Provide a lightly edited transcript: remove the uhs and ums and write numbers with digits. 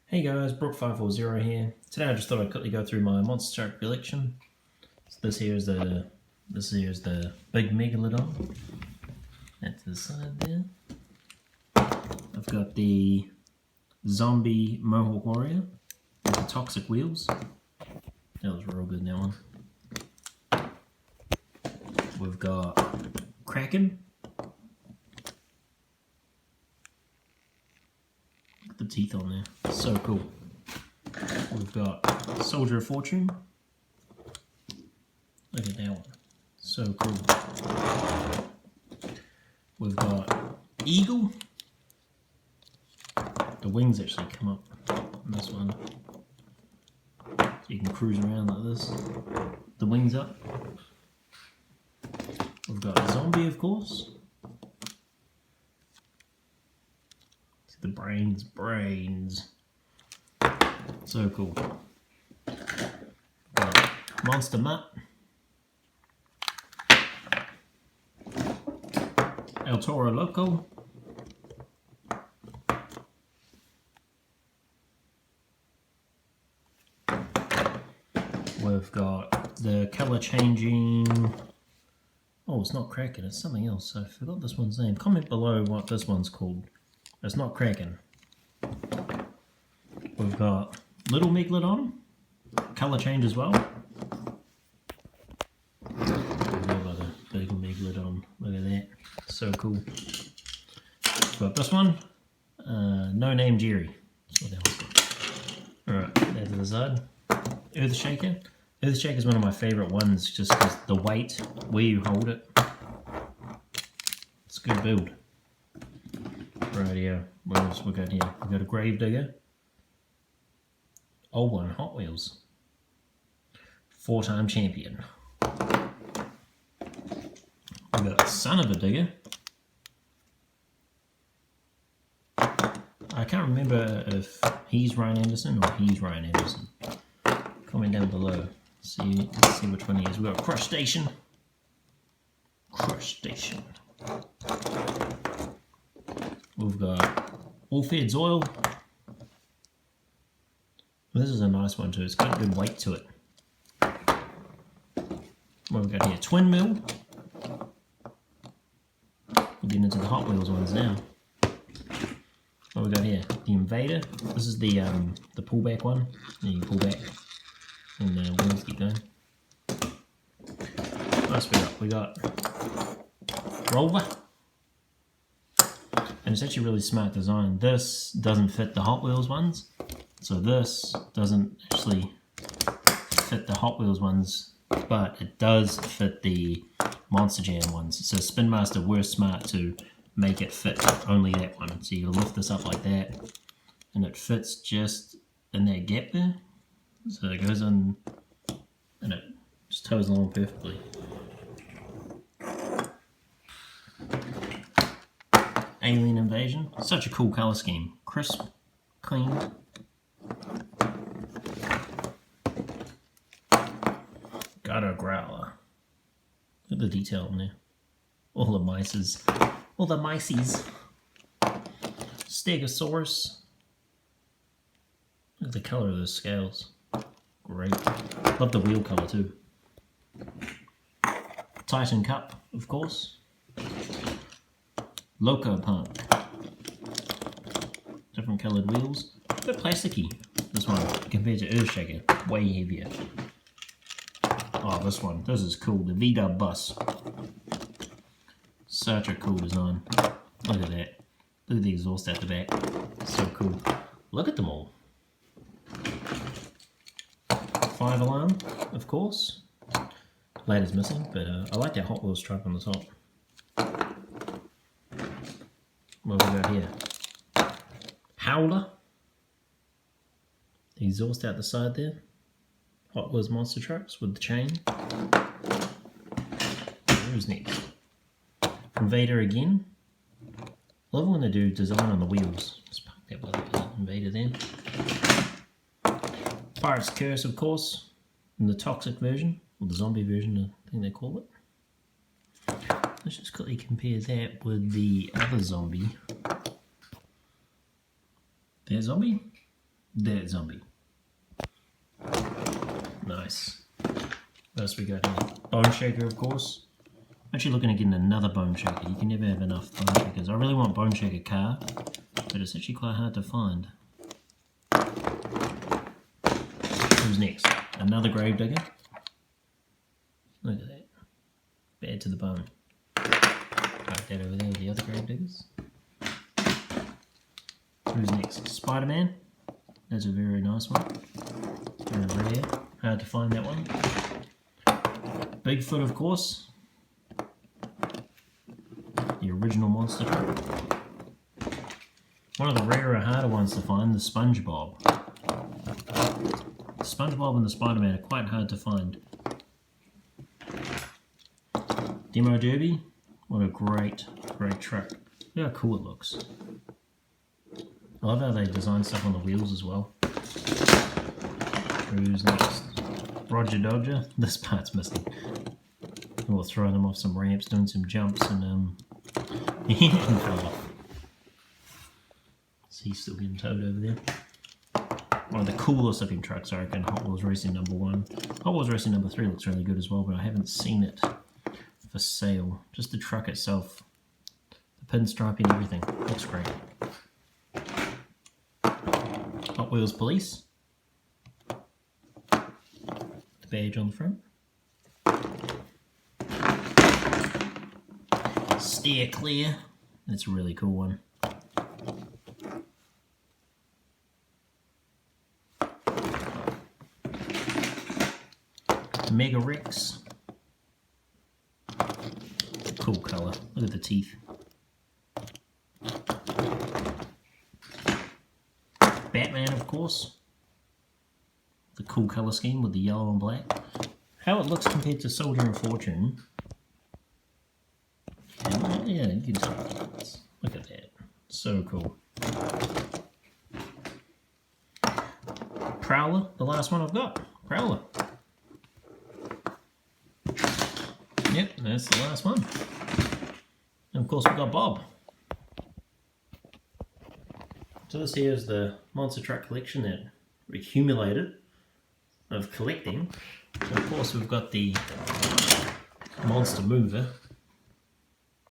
Hey guys, brook540 here. Today I just thought I'd quickly go through my monster truck collection. So this here is the big megalodon. That's to the side there. I've got the zombie mohawk warrior with the toxic wheels. That was real good, that one. We've got Kraken. Look at the teeth on there. So cool. We've got Soldier of Fortune. Look at that one. So cool. We've got Eagle. The wings actually come up on this one. So you can cruise around like this. The wings up. We've got Zombie, of course. See the brains. So cool. Got Monster Mutt. El Toro Loco. We've got the color changing. Oh, it's not Kraken, it's something else. I forgot this one's name. Comment below what this one's called. It's not Kraken. We've got Little Megalodon. Color change as well. About a big Megalodon. Look at that. So cool. We've got this one. No Name Jerry. That's what that one's called. Alright, that to the side. Earthshaker. Earthshaker is one of my favourite ones just because the weight, where you hold it. It's a good build. Rightio. What else we got here? We got a Gravedigger. Old one, Hot Wheels. 4-time champion. We got Son of a Digger. I can't remember if he's Ryan Anderson or he's Ryan Anderson. Comment down below. Let's see which one he is. We've got Crush Station. We've got All Feds Oil. This is a nice one too. It's got a good weight to it. What we've got here? Twin Mill. We're getting into the Hot Wheels ones now. What we got here? The Invader. This is the pullback one. You can pull back and the wheels keep going. What else we got? Rover. And it's actually really smart design. This doesn't fit the Hot Wheels ones. So this doesn't actually fit the Hot Wheels ones, but it does fit the Monster Jam ones. So Spin Master were smart to make it fit only that one. So you lift this up like that, and it fits just in that gap there. So it goes in, and it just toes along perfectly. Alien Invasion. Such a cool color scheme. Crisp, clean. Got a Growler. Look at the detail in there. All the mices. All the mices. Stegosaurus. Look at the color of those scales. Great. Love the wheel color too. Titan Cup, of course. Loco Punk. Different colored wheels. A bit plasticky, this one, compared to Earthshaker. Way heavier. Oh, this one. This is cool. The V-Dub Bus. Such a cool design. Look at that. Look at the exhaust at the back. So cool. Look at them all. 5-alarm, of course. Ladder's missing, but I like that Hot Wheels truck on the top. What have we got here? Howler. The exhaust out the side there. Hot Wheels monster trucks with the chain. Who's next? Invader again. Love when they do design on the wheels. Let's park that bloody Invader there. Pirate's Curse, of course, in the toxic version, or the zombie version, I think they call it. Let's just quickly compare that with the other zombie. That zombie? that zombie. Nice. What else we got here? Bone Shaker, of course. I'm actually looking at getting another Bone Shaker. You can never have enough Bone Shakers. I really want Bone Shaker car, but it's actually quite hard to find. Who's next? Another Gravedigger. Look at that. Bad to the bone. Right, that over there with the other Gravediggers. Who's next? Spider-Man. That's a very nice one. Very rare. Hard to find that one. Bigfoot, of course. The original monster truck. One of the rarer, harder ones to find, the SpongeBob. The SpongeBob and the Spider-Man are quite hard to find. Demo Derby. What a great truck. Look how cool it looks. I love how they design stuff on the wheels as well. Who's next? Roger Dodger. This part's missing. We'll throw them off some ramps, doing some jumps, and he fell off. So he's still getting towed over there. One of the coolest looking trucks, I reckon, Hot Wheels Racing number 1. Hot Wheels Racing number 3 looks really good as well, but I haven't seen it for sale. Just the truck itself. The pinstriping and everything. Looks great. Hot Wheels Police. The badge on the front. Steer Clear. That's a really cool one. Mega Rex. Cool colour. Look at the teeth. Batman, of course. The cool colour scheme with the yellow and black. How it looks compared to Soldier of Fortune. Yeah, you can tell. Look at that. So cool. Prowler, the last one I've got. Prowler. Yep, that's the last one. And of course we've got Bob. So this here is the monster truck collection that we accumulated of collecting. And of course we've got the monster mover.